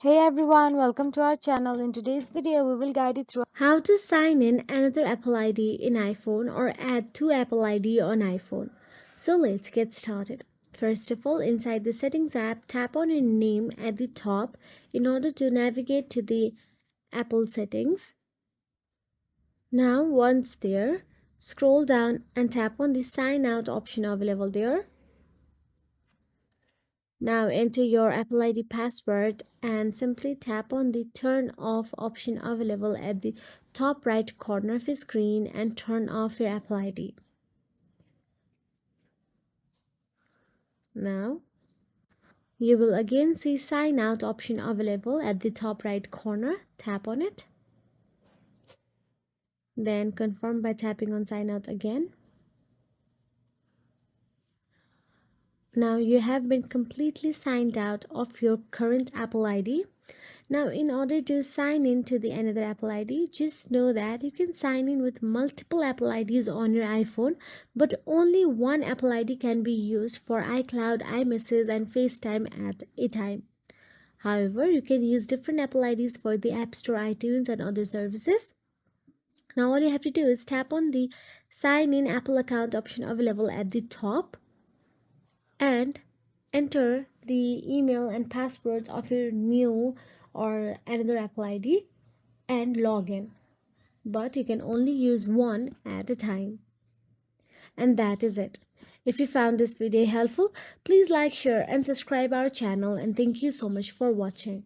Hey everyone, welcome to our channel. In today's video, we will guide you through how to sign in another Apple ID in iPhone or add two Apple ID on iPhone. So let's get started. First of all, inside the Settings app, tap on your name at the top in order to navigate to the Apple settings. Now, once there, scroll down and tap on the Sign Out option available there. Now enter your Apple ID password and simply tap on the turn off option available at the top right corner of your screen and turn off your Apple ID. Now you will again see sign out option available at the top right corner. Tap on it. Then confirm by tapping on sign out again. Now you have been completely signed out of your current Apple ID. Now in order to sign in to the another Apple ID, just know that you can sign in with multiple Apple IDs on your iPhone, but only one Apple ID can be used for iCloud, iMessage and FaceTime at a time. However, you can use different Apple IDs for the App Store, iTunes and other services. Now all you have to do is tap on the sign in Apple account option available at the top and enter the email and passwords of your new or another Apple ID and log in. But you can only use one at a time. And that is it. If you found this video helpful, please like, share and subscribe our channel, and thank you so much for watching.